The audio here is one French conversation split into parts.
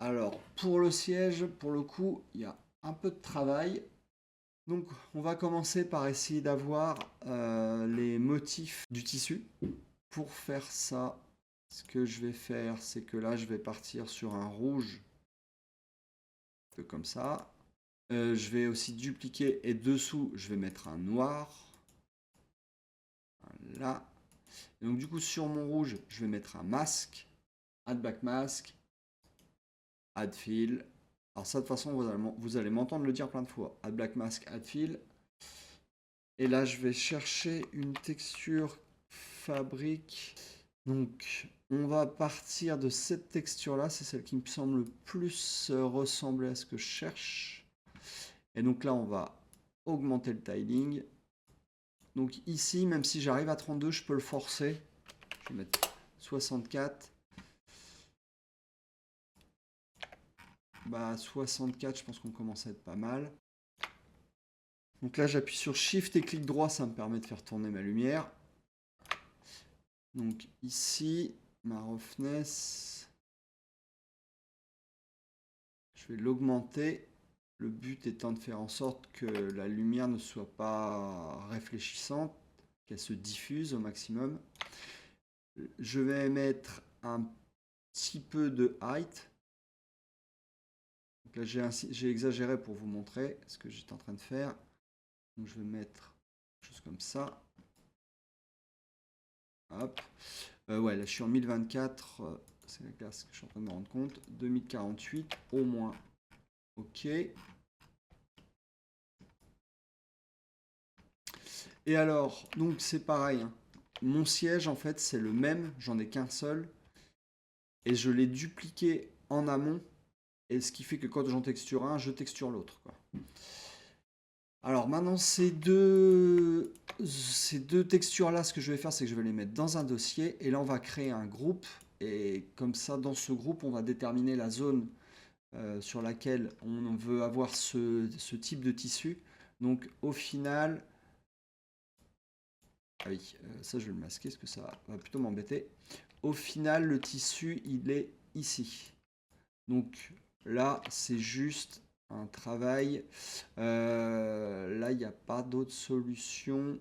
Alors, pour le siège, pour le coup, il y a un peu de travail. Donc, on va commencer par essayer d'avoir les motifs du tissu. Pour faire ça, ce que je vais faire, c'est que là, je vais partir sur un rouge, un peu comme ça. Je vais aussi dupliquer et dessous, je vais mettre un noir. Là. Et donc, du coup, sur mon rouge, je vais mettre un masque. Add back mask. Add fill. Alors ça, de toute façon, vous allez m'entendre le dire plein de fois. Add black mask, add fill. Et là, je vais chercher une texture fabrique. Donc, on va partir de cette texture-là. C'est celle qui me semble le plus ressembler à ce que je cherche. Et donc là, on va augmenter le tiling. Donc ici, même si j'arrive à 32, je peux le forcer. Je vais mettre 64. Bah, 64, je pense qu'on commence à être pas mal. Donc là, j'appuie sur Shift et clic droit, ça me permet de faire tourner ma lumière. Donc ici, ma roughness, je vais l'augmenter. Le but étant de faire en sorte que la lumière ne soit pas réfléchissante, qu'elle se diffuse au maximum. Je vais mettre un petit peu de height. Donc là, j'ai exagéré pour vous montrer ce que j'étais en train de faire. Donc je vais mettre quelque chose comme ça. Hop. Ouais, là je suis en 1024. C'est la classe que je suis en train de me rendre compte. 2048 au moins. Ok. Et alors, donc c'est pareil, hein. Mon siège, en fait, c'est le même. J'en ai qu'un seul. Et je l'ai dupliqué en amont. Et ce qui fait que quand j'en texture un, je texture l'autre, quoi. Alors maintenant, ces deux textures-là, ce que je vais faire, c'est que je vais les mettre dans un dossier. Et là, on va créer un groupe. Et comme ça, dans ce groupe, on va déterminer la zone sur laquelle on veut avoir ce type de tissu. Donc au final, ah oui, ça je vais le masquer parce que ça va plutôt m'embêter. Au final, le tissu, il est ici. Donc là, c'est juste un travail. Là, il n'y a pas d'autre solution.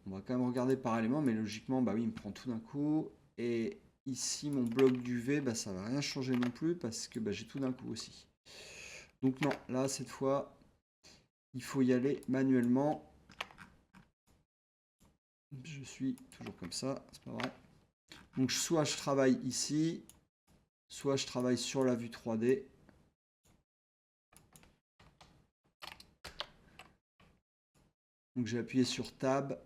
On va quand même regarder parallèlement, mais logiquement, bah oui, il me prend tout d'un coup. Et ici, mon bloc d'UV, bah, ça va rien changer non plus parce que bah, j'ai tout d'un coup aussi. Donc non, là, cette fois, il faut y aller manuellement. Je suis toujours comme ça, c'est pas vrai. Donc soit je travaille ici, soit je travaille sur la vue 3D. Donc j'ai appuyé sur Tab.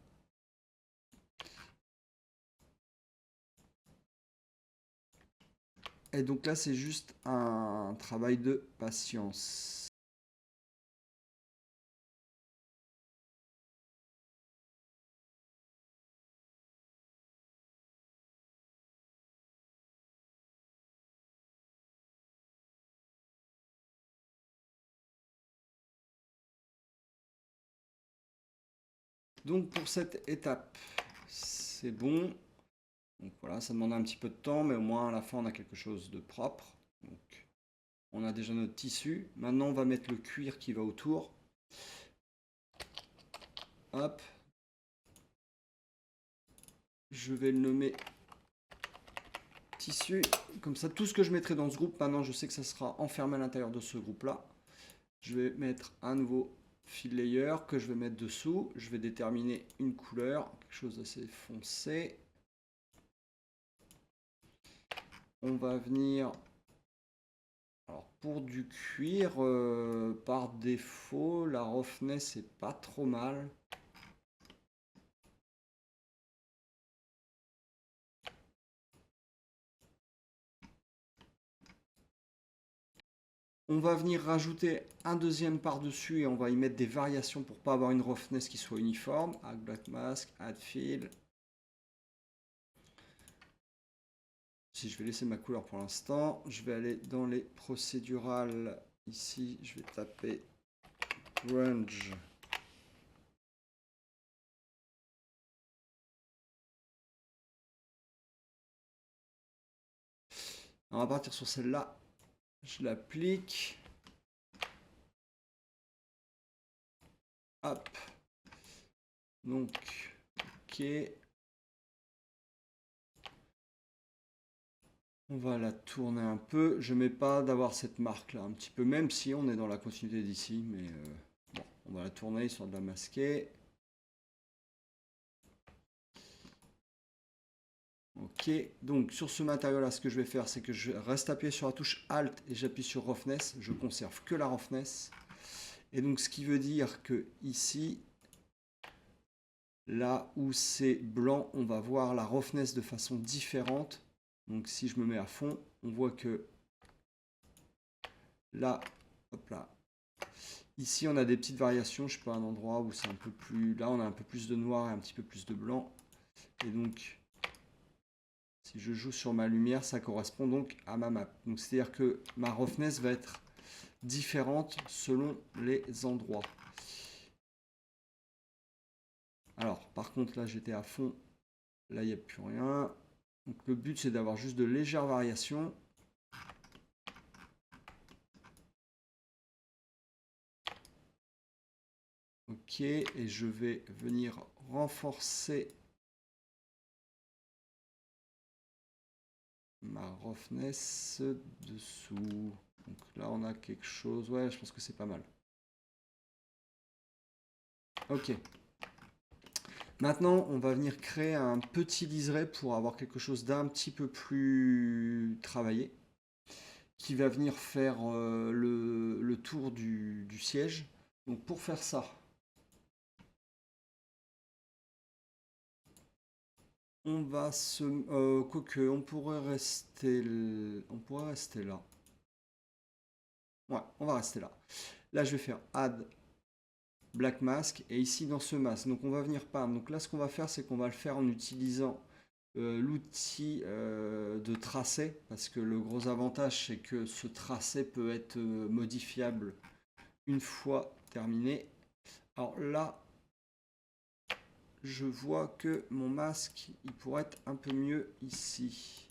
Et donc là, c'est juste un travail de patience. Donc pour cette étape, c'est bon. Donc voilà, ça demande un petit peu de temps, mais au moins à la fin, on a quelque chose de propre. Donc on a déjà notre tissu. Maintenant, on va mettre le cuir qui va autour. Hop. Je vais le nommer tissu. Comme ça, tout ce que je mettrai dans ce groupe, maintenant, je sais que ça sera enfermé à l'intérieur de ce groupe-là. Je vais mettre un nouveau fill layer que je vais mettre dessous. Je vais déterminer une couleur, quelque chose d'assez foncé. On va venir... Alors pour du cuir, par défaut, la roughness est pas trop mal. On va venir rajouter un deuxième par-dessus et on va y mettre des variations pour pas avoir une roughness qui soit uniforme. Add black mask, add fill. Si je vais laisser ma couleur pour l'instant, je vais aller dans les procédurales. Ici, je vais taper grunge. On va partir sur celle-là. Je l'applique. Hop. Donc, ok. On va la tourner un peu. Je mets pas d'avoir cette marque là un petit peu, même si on est dans la continuité d'ici, mais bon, on va la tourner histoire de la masquer. Ok, donc sur ce matériau là, ce que je vais faire, c'est que je reste appuyé sur la touche Alt et j'appuie sur Roughness. Je conserve que la Roughness. Et donc ce qui veut dire que ici, là où c'est blanc, on va voir la roughness de façon différente. Donc si je me mets à fond, on voit que là, hop là, ici on a des petites variations. Je sais pas, un endroit où c'est un peu plus... Là on a un peu plus de noir et un petit peu plus de blanc. Et donc, si je joue sur ma lumière, ça correspond donc à ma map. Donc c'est-à-dire que ma roughness va être différente selon les endroits. Alors, par contre, là j'étais à fond. Là, il n'y a plus rien. Donc le but, c'est d'avoir juste de légères variations. Ok, et je vais venir renforcer ma roughness dessous. Donc là, on a quelque chose. Ouais, je pense que c'est pas mal. Ok. Maintenant, on va venir créer un petit liseré pour avoir quelque chose d'un petit peu plus travaillé, qui va venir faire le tour du siège. Donc pour faire ça, on va se... quoique, on pourrait rester... On pourrait rester là. Ouais, on va rester là. Là, je vais faire Add Black Mask. Et ici, dans ce masque, donc on va venir peindre. Donc là, ce qu'on va faire, c'est qu'on va le faire en utilisant l'outil de tracé. Parce que le gros avantage, c'est que ce tracé peut être modifiable une fois terminé. Alors là, je vois que mon masque, il pourrait être un peu mieux ici.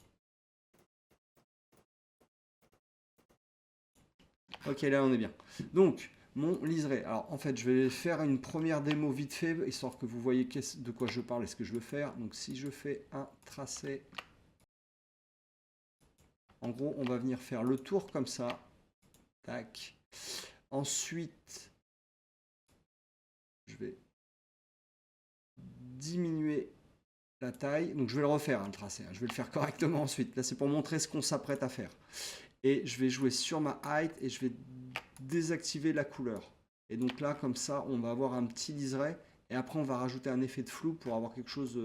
Ok, là on est bien. Donc, mon liseré. Alors, en fait, je vais faire une première démo vite fait, histoire que vous voyez de quoi je parle et ce que je veux faire. Donc, si je fais un tracé, en gros, on va venir faire le tour comme ça. Tac. Ensuite, je vais diminuer la taille. Donc, je vais le refaire, hein, le tracé. Je vais le faire correctement ensuite. Là, c'est pour montrer ce qu'on s'apprête à faire. Et je vais jouer sur ma height et je vais désactiver la couleur. Et donc là, comme ça, on va avoir un petit liseré. Et après, on va rajouter un effet de flou pour avoir quelque chose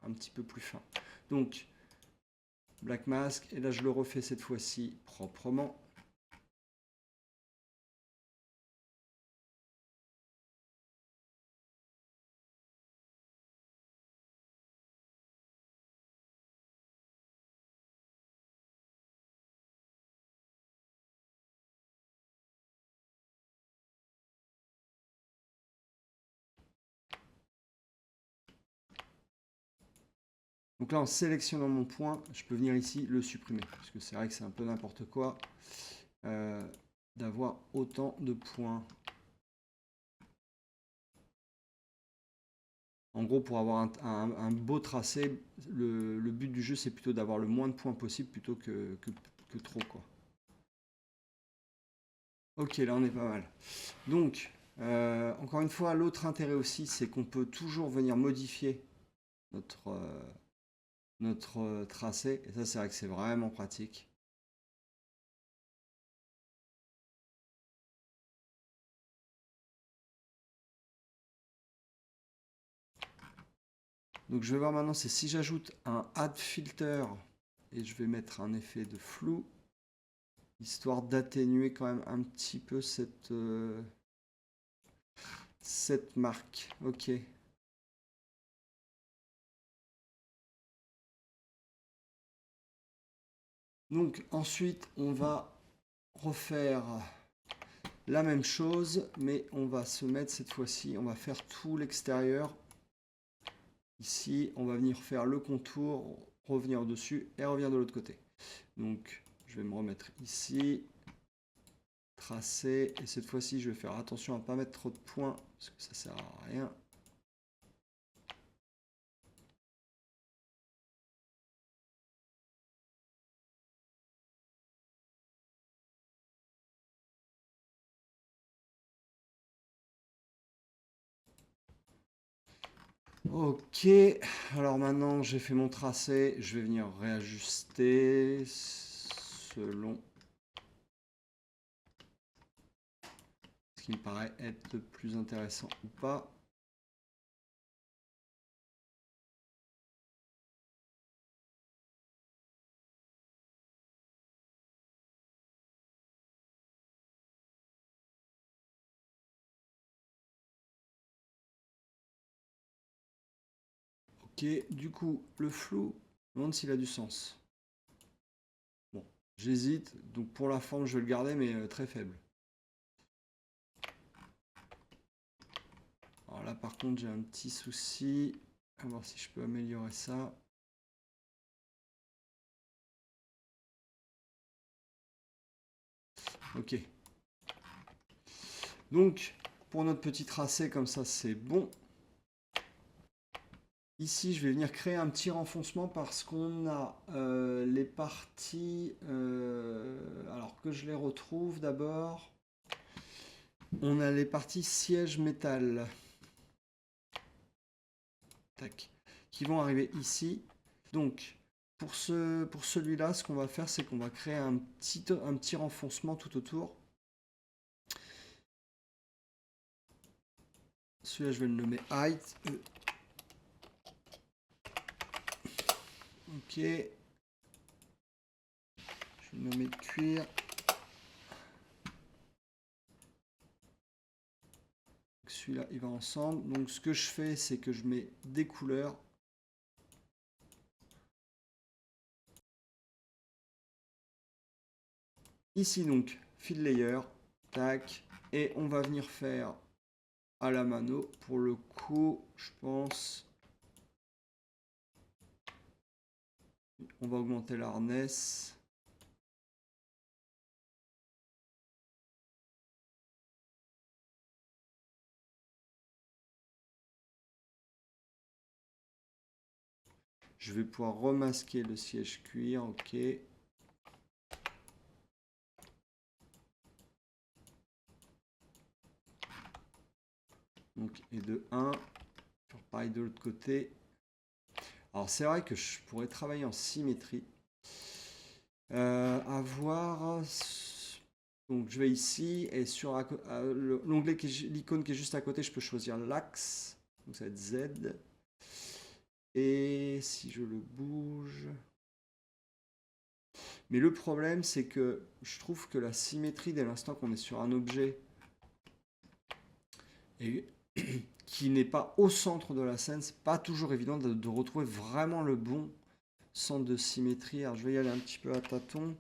un petit peu plus fin. Donc, Black Mask. Et là, je le refais cette fois-ci proprement. Donc là, en sélectionnant mon point, je peux venir ici le supprimer. Parce que c'est vrai que c'est un peu n'importe quoi d'avoir autant de points. En gros, pour avoir un beau tracé, le but du jeu, c'est plutôt d'avoir le moins de points possible plutôt que trop, quoi. Ok, là, on est pas mal. Donc, encore une fois, l'autre intérêt aussi, c'est qu'on peut toujours venir modifier notre tracé. Et ça, c'est vrai que c'est vraiment pratique. Donc je vais voir maintenant, c'est si j'ajoute un Add Filter et je vais mettre un effet de flou, histoire d'atténuer quand même un petit peu cette marque. Ok. Donc ensuite, on va refaire la même chose, mais on va se mettre cette fois-ci, on va faire tout l'extérieur. Ici, on va venir faire le contour, revenir dessus et revenir de l'autre côté. Donc, je vais me remettre ici. tracé. Et cette fois-ci, je vais faire attention à ne pas mettre trop de points, parce que ça sert à rien. Ok, alors maintenant j'ai fait mon tracé, je vais venir réajuster selon ce qui me paraît être le plus intéressant ou pas. Ok, du coup, le flou, je me demande s'il a du sens. Bon, j'hésite, donc pour la forme, je vais le garder, mais très faible. Alors là, par contre, j'ai un petit souci. À voir si je peux améliorer ça. Ok. Donc, pour notre petit tracé, comme ça, c'est bon. Ici, je vais venir créer un petit renfoncement parce qu'on a les parties... alors que je les retrouve d'abord. On a les parties siège métal. Tac. Qui vont arriver ici. Donc, pour celui-là, ce qu'on va faire, c'est qu'on va créer un petit renfoncement tout autour. Celui-là, je vais le nommer height. Ok. Je vais le nommer cuir. Celui-là, il va ensemble. Donc, ce que je fais, c'est que je mets des couleurs. Ici, donc, fill layer. Tac. Et on va venir faire à la mano. Pour le coup, je pense... On va augmenter la hardness. Je vais pouvoir remasquer le siège cuir, ok. Donc, et de 1. Faire pareil de l'autre côté. Alors, c'est vrai que je pourrais travailler en symétrie. Avoir... Donc, je vais ici et sur l'onglet, l'icône qui est juste à côté, je peux choisir l'axe. Donc, ça va être Z. Et si je le bouge... Mais le problème, c'est que je trouve que la symétrie, dès l'instant qu'on est sur un objet et qui n'est pas au centre de la scène, c'est pas toujours évident de retrouver vraiment le bon centre de symétrie. Alors je vais y aller un petit peu à tâtons.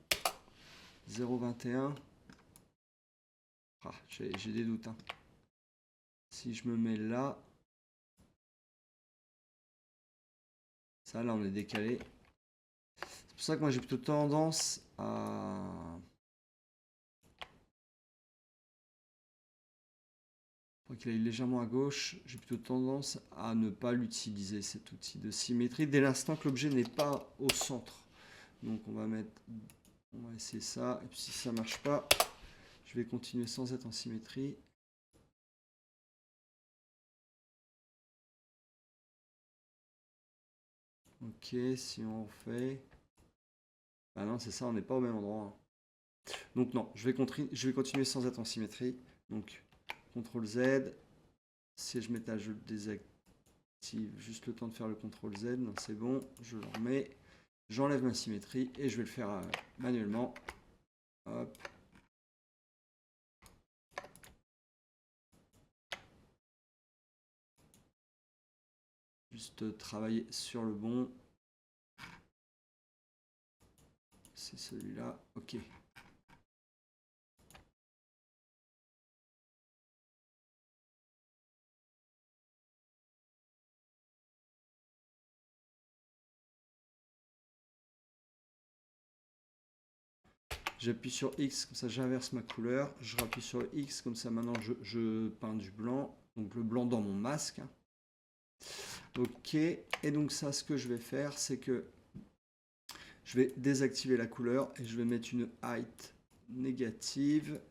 0,21. Ah, j'ai des doutes. Hein. Si je me mets là, ça là on est décalé. C'est pour ça que moi j'ai plutôt tendance à... qu'il aille légèrement à gauche, j'ai plutôt tendance à ne pas l'utiliser, cet outil de symétrie, dès l'instant que l'objet n'est pas au centre. Donc on va essayer ça, et puis si ça marche pas, je vais continuer sans être en symétrie. Ok, si on fait... Ah non, c'est ça, on n'est pas au même endroit. Hein. Donc non, je vais continuer sans être en symétrie. Donc, CTRL Z. Siège métal, je le désactive. Juste le temps de faire le CTRL Z. Non, c'est bon, je le remets. J'enlève ma symétrie et je vais le faire manuellement. Hop. Juste travailler sur le bon. C'est celui-là. Ok. J'appuie sur X, comme ça j'inverse ma couleur. Je rappuie sur X, comme ça maintenant je peins du blanc. Donc le blanc dans mon masque. Ok, et donc ça, ce que je vais faire, c'est que je vais désactiver la couleur et je vais mettre une height négative.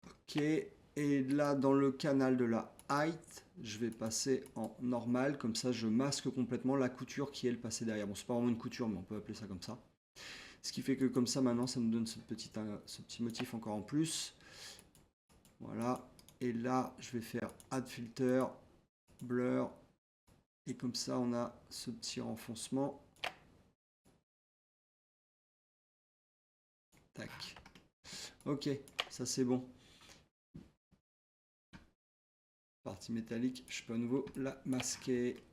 Ok, et là, dans le canal de la height, je vais passer en normal, comme ça je masque complètement la couture qui est le passé derrière. Bon, c'est pas vraiment une couture, mais on peut appeler ça comme ça. Ce qui fait que comme ça, maintenant, ça me donne ce petit motif encore en plus. Voilà. Et là, je vais faire Add Filter, Blur. Et comme ça, on a ce petit renfoncement. Tac. Ok, ça c'est bon. Partie métallique, je peux à nouveau la masquer.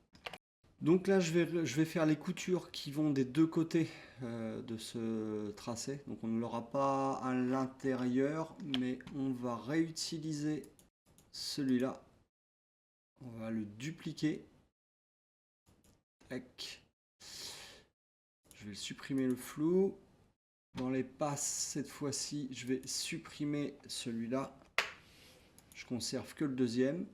Donc là, je vais faire les coutures qui vont des deux côtés de ce tracé. Donc on ne l'aura pas à l'intérieur, mais on va réutiliser celui-là. On va le dupliquer. Tac. Je vais supprimer le flou. Dans les passes, cette fois-ci, je vais supprimer celui-là. Je conserve que le deuxième.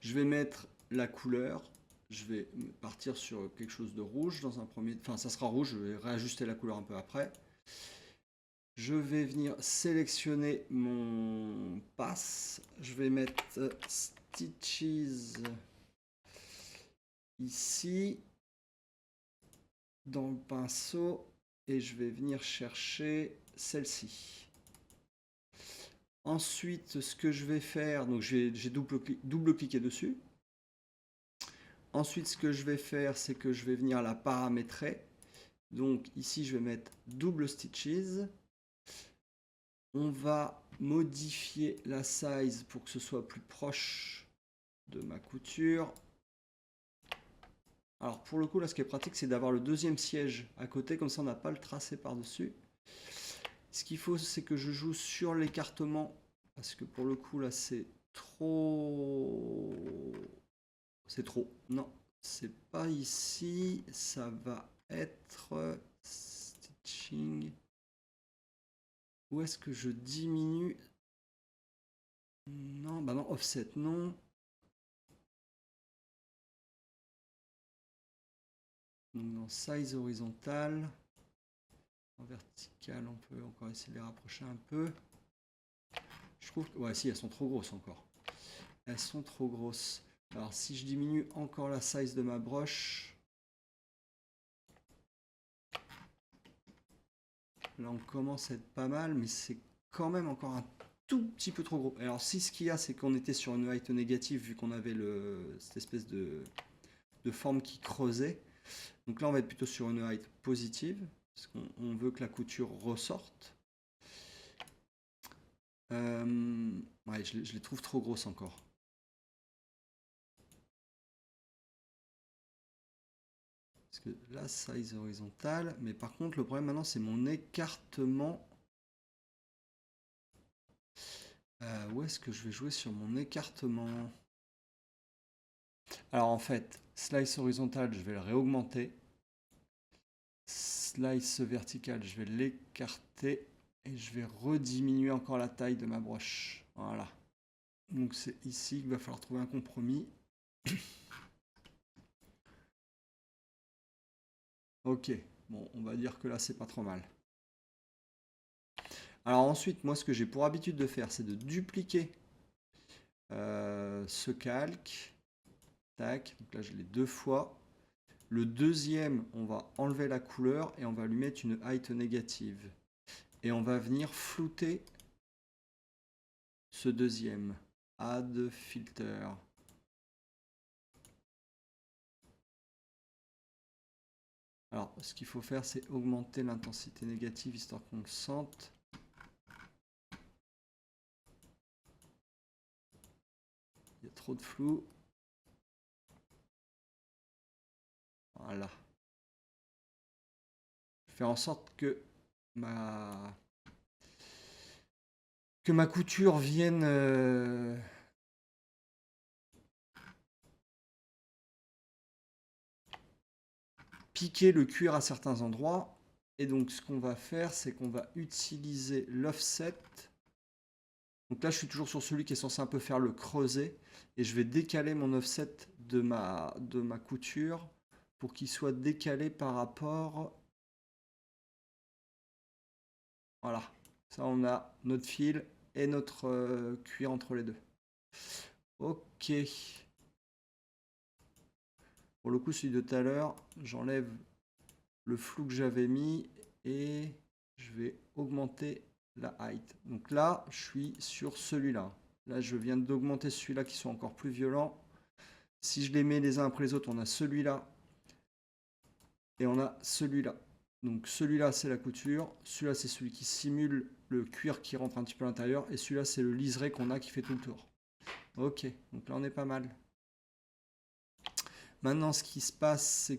Je vais mettre la couleur. Je vais partir sur quelque chose de rouge dans un premier... Enfin, ça sera rouge, je vais réajuster la couleur un peu après. Je vais venir sélectionner mon pass. Je vais mettre Stitches ici, dans le pinceau, et je vais venir chercher celle-ci. Ensuite, ce que je vais faire, donc j'ai double-cliqué dessus. Ensuite, ce que je vais faire, c'est que je vais venir la paramétrer. Donc ici, je vais mettre double stitches. On va modifier la size pour que ce soit plus proche de ma couture. Alors pour le coup, là, ce qui est pratique, c'est d'avoir le deuxième siège à côté, comme ça on n'a pas le tracé par-dessus. Ce qu'il faut, c'est que je joue sur l'écartement, parce que pour le coup, là, c'est trop... C'est trop. Non, c'est pas ici. Ça va être stitching. Où est-ce que je diminue? Non, bah non, offset, non. Donc dans size horizontal. En vertical, on peut encore essayer de les rapprocher un peu. Je trouve que... Ouais, si, elles sont trop grosses encore. Elles sont trop grosses. Alors, si je diminue encore la size de ma broche... Là, on commence à être pas mal, mais c'est quand même encore un tout petit peu trop gros. Alors, si ce qu'il y a, c'est qu'on était sur une height négative, vu qu'on avait cette espèce de forme qui creusait. Donc là, on va être plutôt sur une height positive, parce qu'on veut que la couture ressorte. Ouais, je les trouve trop grosses encore. Parce que là, size horizontal. Mais par contre, le problème maintenant, c'est mon écartement. Où est-ce que je vais jouer sur mon écartement? Alors en fait, slice horizontal, je vais le réaugmenter. Slice vertical, je vais l'écarter. Et je vais rediminuer encore la taille de ma broche. Voilà. Donc c'est ici qu'il va falloir trouver un compromis. Ok, bon, on va dire que là, c'est pas trop mal. Alors ensuite, moi, ce que j'ai pour habitude de faire, c'est de dupliquer ce calque. Tac, donc là, je l'ai deux fois. Le deuxième, on va enlever la couleur et on va lui mettre une height négative. Et on va venir flouter ce deuxième. Add filter. Alors, ce qu'il faut faire, c'est augmenter l'intensité négative, histoire qu'on le sente. Il y a trop de flou. Voilà. Faire en sorte que ma couture vienne piquer le cuir à certains endroits. Et donc, ce qu'on va faire, c'est qu'on va utiliser l'offset. Donc là, je suis toujours sur celui qui est censé un peu faire le creuset. Et je vais décaler mon offset de ma couture pour qu'il soit décalé par rapport... Voilà. Ça, on a notre fil et notre cuir entre les deux. Ok. Pour le coup, celui de tout à l'heure, j'enlève le flou que j'avais mis et je vais augmenter la height. Donc là, je suis sur celui-là. Là, je viens d'augmenter celui-là qui sont encore plus violents. Si je les mets les uns après les autres, on a celui-là et on a celui-là. Donc celui-là, c'est la couture. Celui-là, c'est celui qui simule le cuir qui rentre un petit peu à l'intérieur. Et celui-là, c'est le liseré qu'on a qui fait tout le tour. Ok, donc là, on est pas mal. Maintenant, ce qui se passe, c'est